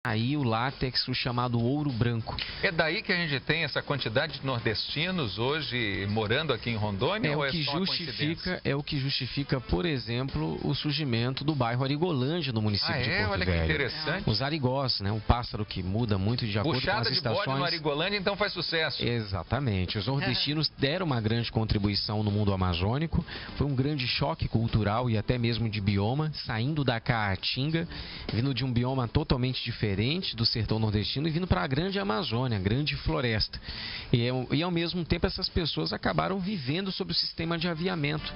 aí o látex, o chamado ouro branco. É daí que a gente tem essa quantidade de nordestinos hoje morando aqui em Rondônia? Ou é só uma coincidência? É o que justifica, por exemplo, o surgimento do bairro Arigolândia no município de Porto Olha Velho. que interessante. Os arigós, né? O pássaro que muda muito de acordo com as estações. Buchada de bode no Arigolândia, então faz sucesso. Exatamente. Os nordestinos deram uma grande contribuição no mundo amazônico. Foi um grande choque cultural e até mesmo de bioma, saindo da Caatinga, vindo de um bioma totalmente diferente do sertão nordestino e vindo para a grande Amazônia, a grande floresta. E ao mesmo tempo essas pessoas acabaram vivendo sob o sistema de aviamento,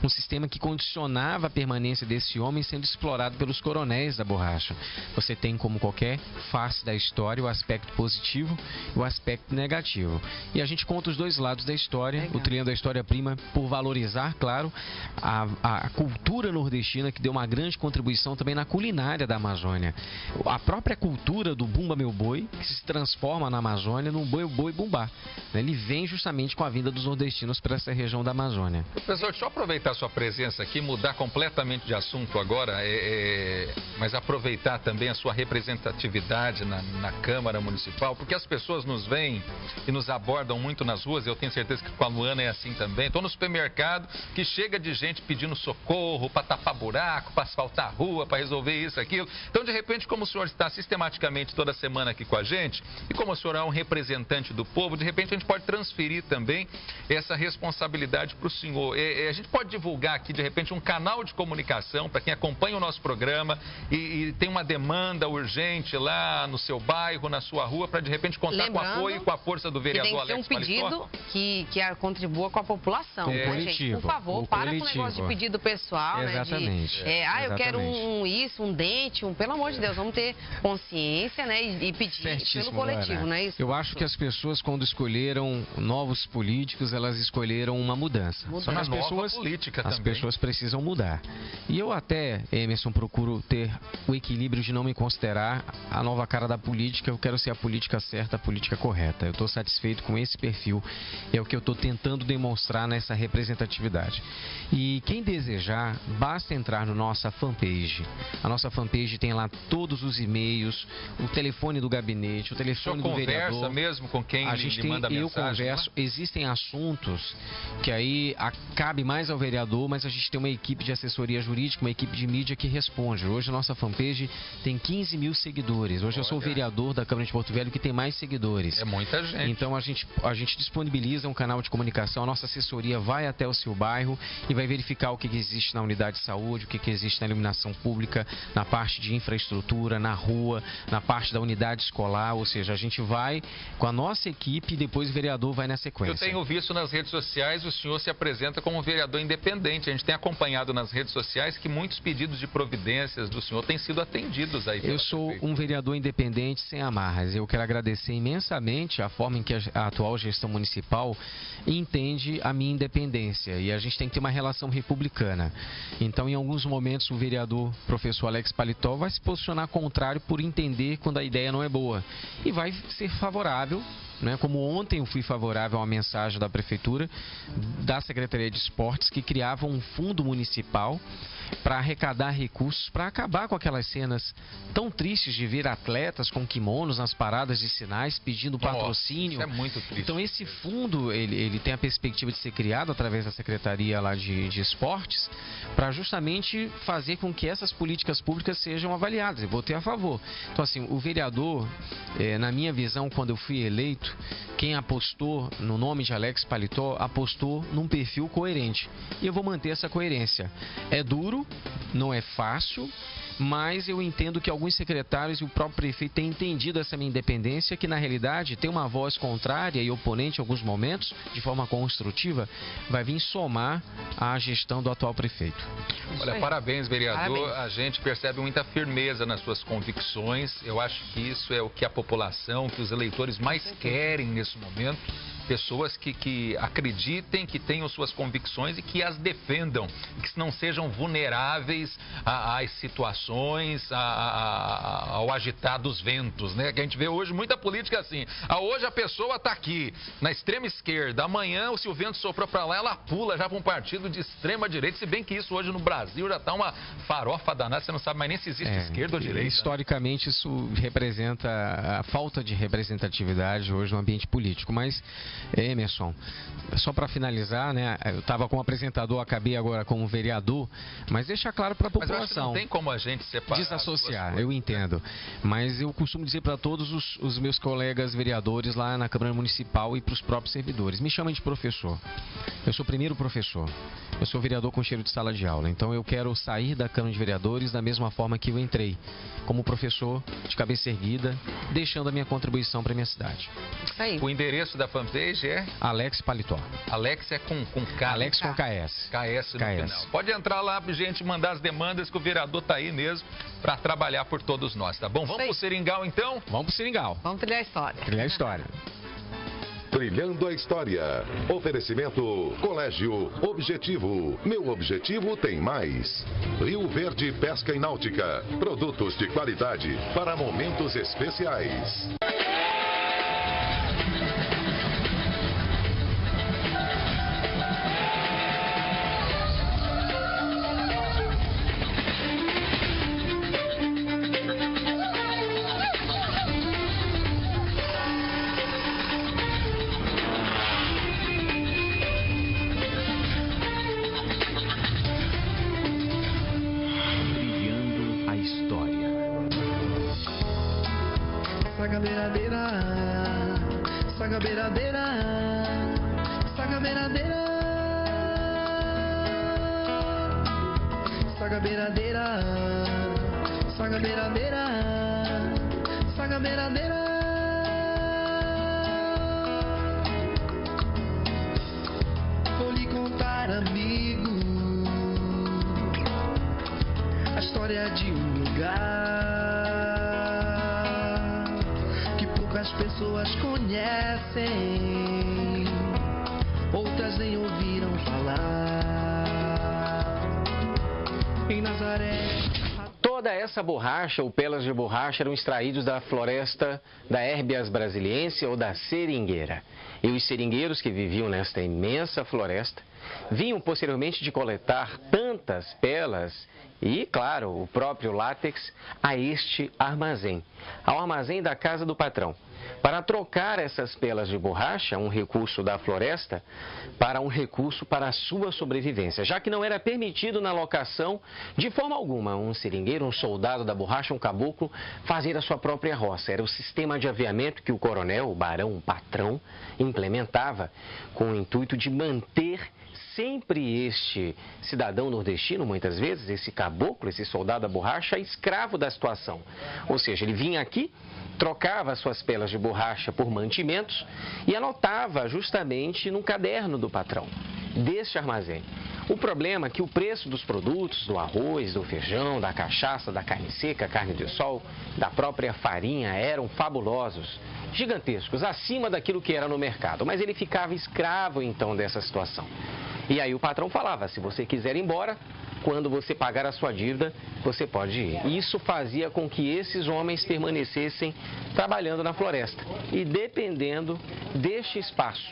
um sistema que condicionava a permanência desse homem sendo explorado pelos coronéis da borracha. Você tem, como qualquer face da história, o aspecto positivo e o aspecto negativo. E a gente conta os dois lados da história. Legal. O trilhão da história prima por valorizar, claro, a cultura nordestina, que deu uma grande contribuição também na culinária da Amazônia. A própria cultura do Bumba Meu Boi, que se transforma na Amazônia num boi boi bumbá. Ele vem justamente com a vinda dos nordestinos para essa região da Amazônia. Professor, deixa eu aproveitar a sua presença aqui, mudar completamente de assunto agora, mas aproveitar também a sua representatividade na Câmara Municipal, porque as pessoas nos veem e nos abordam muito nas ruas, eu tenho certeza que com a Luana é assim também. Estou no supermercado, que chega de gente pedindo socorro para tapar buraco, para asfaltar a rua, para resolver isso, aquilo. Então, de repente, como o senhor está sistematicamente toda semana aqui com a gente, e como o senhor é um representante do povo, de repente a gente pode transferir também essa responsabilidade para o senhor. A gente pode divulgar aqui, de repente, um canal de comunicação para quem acompanha o nosso programa e tem uma demanda urgente lá no seu bairro, na sua rua, para de repente contar com o apoio e com a força do vereador Alex Paletó. Tem que ser um pedido que contribua com a população. Coletivo, gente, por favor, para com o negócio de pedido pessoal. Exatamente. Né? Eu quero um dente, pelo amor de Deus, vamos ter consciência, né, e pedir pelo coletivo, não é isso? Eu acho que as pessoas, quando escolheram novos políticos, elas escolheram uma mudança. Só que as pessoas precisam mudar. E eu até, Emerson, procuro ter o equilíbrio de não me considerar a nova cara da política. Eu quero ser a política certa, a política correta. Eu estou satisfeito com esse perfil. É o que eu estou tentando demonstrar nessa representatividade. E quem desejar, basta entrar no nossa fanpage. A nossa fanpage tem lá todos os e-mails, o telefone do gabinete, o telefone do vereador. Conversa mesmo com quem lhe manda mensagem? Eu converso. Existem assuntos que aí cabe mais ao vereador, mas a gente tem uma equipe de assessoria jurídica, uma equipe de mídia que responde. Hoje a nossa fanpage tem 15 mil seguidores. Hoje eu sou o vereador da Câmara de Porto Velho que tem mais seguidores. É muita gente. Então a gente disponibiliza um canal de comunicação, a nossa assessoria vai até o seu bairro e vai verificar o que existe na unidade de saúde, o que existe na iluminação pública, na parte de infraestrutura, na rua, na parte da unidade escolar, ou seja, a gente vai com a nossa equipe e depois o vereador vai na sequência. Eu tenho visto nas redes sociais, o senhor se apresenta como um vereador independente. A gente tem acompanhado nas redes sociais que muitos pedidos de providências do senhor têm sido atendidos aí. Eu sou um vereador independente sem amarras. Eu quero agradecer imensamente a forma em que a atual gestão municipal entende a minha independência. E a gente tem que ter uma relação republicana. Então, em alguns momentos, o vereador professor Alex Paletó vai se posicionar contrário por entender quando a ideia não é boa. E vai ser favorável, né? Como ontem eu fui favorável a uma mensagem da Prefeitura, da Secretaria de Esportes, que criava um fundo municipal para arrecadar recursos, para acabar com aquelas cenas tão tristes de ver atletas com kimonos nas paradas de sinais pedindo patrocínio. Isso é muito triste. Então esse fundo, ele tem a perspectiva de ser criado através da Secretaria lá de Esportes, para justamente fazer com que essas políticas públicas sejam avaliadas. Eu votei a favor. Então assim, o vereador, na minha visão, quando eu fui eleito, quem apostou no nome de Alex Paletó, apostou num perfil coerente. E eu vou manter essa coerência. É duro, não é fácil, mas eu entendo que alguns secretários e o próprio prefeito têm entendido essa minha independência, que na realidade tem uma voz contrária e oponente em alguns momentos, de forma construtiva, vai vir somar à gestão do atual prefeito. Olha, parabéns, vereador. Parabéns. A gente percebe muita firmeza nas suas convicções. Eu acho que isso é o que a população, que os eleitores mais querem nesse momento. pessoas que acreditem, que tenham suas convicções e que as defendam, que não sejam vulneráveis às situações, ao agitar dos ventos, né? Que a gente vê hoje muita política assim. Hoje a pessoa está aqui, na extrema esquerda, amanhã, se o vento soprou para lá, ela pula já para um partido de extrema direita, se bem que isso hoje no Brasil já está uma farofa danada, você não sabe mais nem se existe esquerda ou direita. Historicamente, isso representa a falta de representatividade hoje no ambiente político. Mas, Emerson, só para finalizar, né, eu estava como apresentador, acabei agora como vereador, mas deixa claro para a população. Mas eu acho que não tem como a gente separar. Desassociar, eu entendo. Mas eu costumo dizer para todos os meus colegas vereadores lá na Câmara Municipal e para os próprios servidores, me chamem de professor. Eu sou o primeiro professor. Eu sou vereador com cheiro de sala de aula. Então eu quero sair da Câmara de Vereadores da mesma forma que eu entrei, como professor, de cabeça erguida, deixando a minha contribuição para a minha cidade. Isso aí. O endereço da fanpage é? Alex Paletó. Alex é com K. Alex com KS. KS no final. Pode entrar lá, gente, mandar as demandas que o vereador está aí mesmo para trabalhar por todos nós, tá bom? Vamos pro Seringal, então? Vamos pro Seringal. Vamos trilhar a história. Trilhar a história. Trilhando a história. Oferecimento Colégio Objetivo. Meu objetivo tem mais. Rio Verde Pesca e Náutica. Produtos de qualidade para momentos especiais. Saga beiradeira, saga beiradeira, saga beiradeira, saga beiradeira, saga beiradeira, saga beiradeira. Vou lhe contar, amigo, a história de um lugar as pessoas conhecem, outras nem ouviram falar. Em Nazaré. Toda essa borracha ou pelas de borracha eram extraídos da floresta da Herbias brasiliense ou da seringueira. E os seringueiros que viviam nesta imensa floresta vinham posteriormente de coletar tantas pelas e, claro, o próprio látex a este armazém, ao armazém da casa do patrão, para trocar essas pelas de borracha, um recurso da floresta, para um recurso para a sua sobrevivência, já que não era permitido na locação, de forma alguma, um seringueiro, um soldado da borracha, um caboclo, fazer a sua própria roça. Era o sistema de aviamento que o coronel, o barão, o patrão, implementava com o intuito de manter sempre este cidadão nordestino, muitas vezes, esse caboclo, esse soldado da borracha, escravo da situação. Ou seja, ele vinha aqui, trocava suas pelas de borracha por mantimentos e anotava justamente num caderno do patrão, deste armazém. O problema é que o preço dos produtos, do arroz, do feijão, da cachaça, da carne seca, carne de sol, da própria farinha, eram fabulosos, gigantescos, acima daquilo que era no mercado. Mas ele ficava escravo, então, dessa situação. E aí o patrão falava, se você quiser ir embora, quando você pagar a sua dívida, você pode ir. Isso fazia com que esses homens permanecessem trabalhando na floresta e dependendo deste espaço,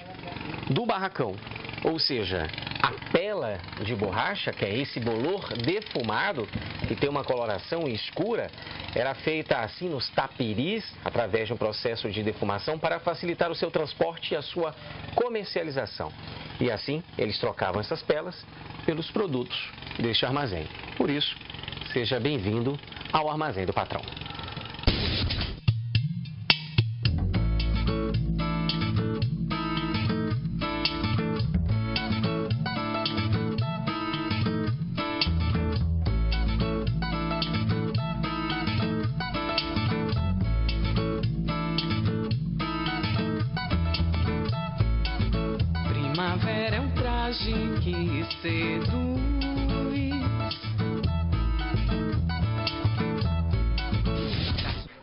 do barracão. Ou seja, a pela de borracha, que é esse bolor defumado, que tem uma coloração escura, era feita assim nos tapiris, através de um processo de defumação, para facilitar o seu transporte e a sua comercialização. E assim, eles trocavam essas pelas pelos produtos deste armazém. Por isso, seja bem-vindo ao Armazém do Patrão. Primavera é um traje que seduz.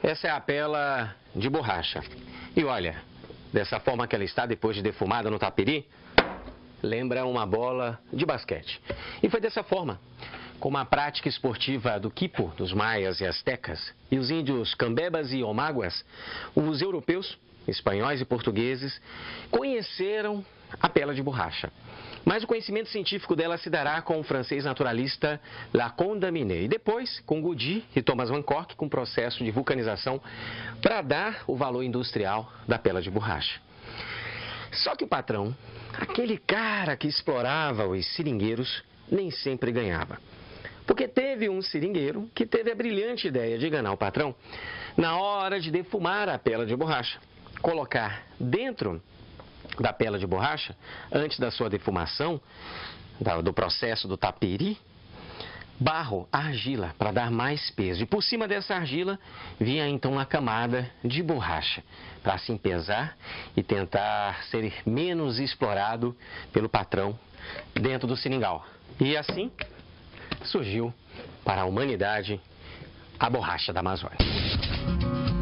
Essa é a pela de borracha. E olha, dessa forma que ela está depois de defumada no tapiri, lembra uma bola de basquete. E foi dessa forma, como a prática esportiva do quipo dos maias e astecas e os índios cambebas e omaguas, os europeus, espanhóis e portugueses conheceram a pela de borracha. Mas o conhecimento científico dela se dará com o francês naturalista Lacondamine e depois com Goody e Thomas Van Cork com o processo de vulcanização para dar o valor industrial da pela de borracha. Só que o patrão, aquele cara que explorava os seringueiros, nem sempre ganhava. Porque teve um seringueiro que teve a brilhante ideia de enganar o patrão na hora de defumar a pela de borracha, colocar dentro da pela de borracha, antes da sua defumação, do processo do tapiri, barro, argila, para dar mais peso. E por cima dessa argila vinha então uma camada de borracha, para assim pesar e tentar ser menos explorado pelo patrão dentro do seringal. E assim surgiu para a humanidade a borracha da Amazônia.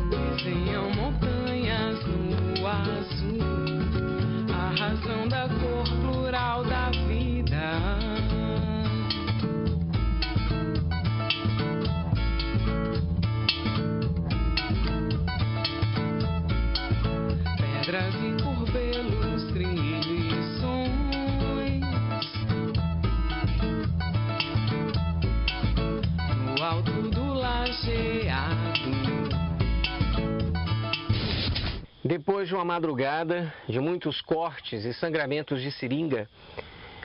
Desenham montanhas no azul, a razão da cor plural da vida. Pedras e curvelos, trilhos e sons, no alto do lajeado. Depois de uma madrugada de muitos cortes e sangramentos de seringa,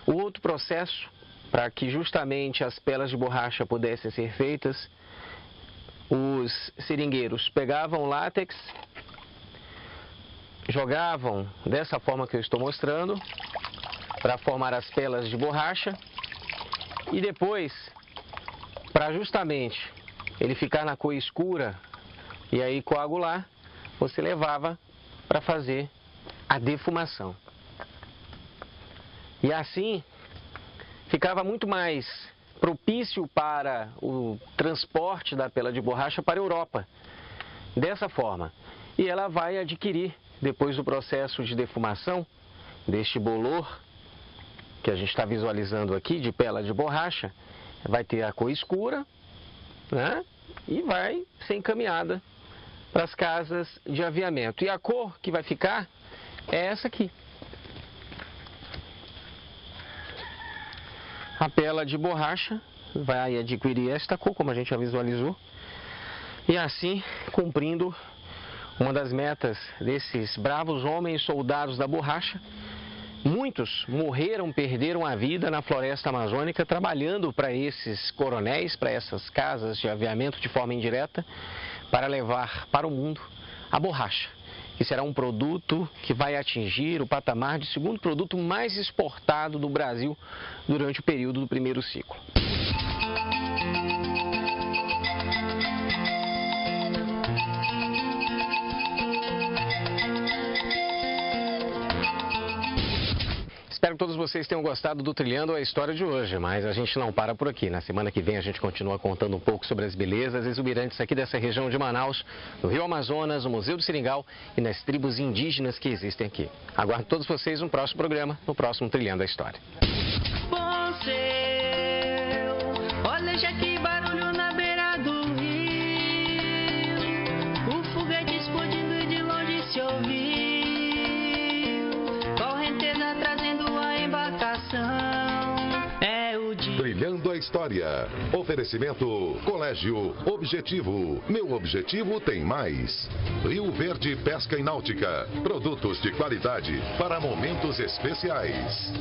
o outro processo para que justamente as pelas de borracha pudessem ser feitas, os seringueiros pegavam látex, jogavam dessa forma que eu estou mostrando, para formar as pelas de borracha, e depois, para justamente ele ficar na cor escura e aí coagular, você levava para fazer a defumação. E assim ficava muito mais propício para o transporte da pela de borracha para a Europa. Dessa forma. E ela vai adquirir, depois do processo de defumação, deste bolor que a gente está visualizando aqui, de pela de borracha, vai ter a cor escura, né? E vai ser encaminhada para as casas de aviamento. E a cor que vai ficar é essa aqui. A pela de borracha vai adquirir esta cor, como a gente já visualizou. E assim, cumprindo uma das metas desses bravos homens soldados da borracha. Muitos morreram, perderam a vida na floresta amazônica trabalhando para esses coronéis, para essas casas de aviamento de forma indireta, para levar para o mundo a borracha, que será um produto que vai atingir o patamar de segundo produto mais exportado do Brasil durante o período do primeiro ciclo. Espero que todos vocês tenham gostado do Trilhando a História de hoje, mas a gente não para por aqui. Na semana que vem a gente continua contando um pouco sobre as belezas exuberantes aqui dessa região de Manaus, no Rio Amazonas, no Museu do Seringal e nas tribos indígenas que existem aqui. Aguardo todos vocês no próximo programa, no próximo Trilhando a História. Bom céu, olha já que barulho na beira do rio, o foguete explodindo de longe se ouviu, correnteza trazendo a embarcação, é o dia. Trilhando a História. Oferecimento Colégio Objetivo. Meu objetivo tem mais. Rio Verde Pesca e Náutica. Produtos de qualidade para momentos especiais.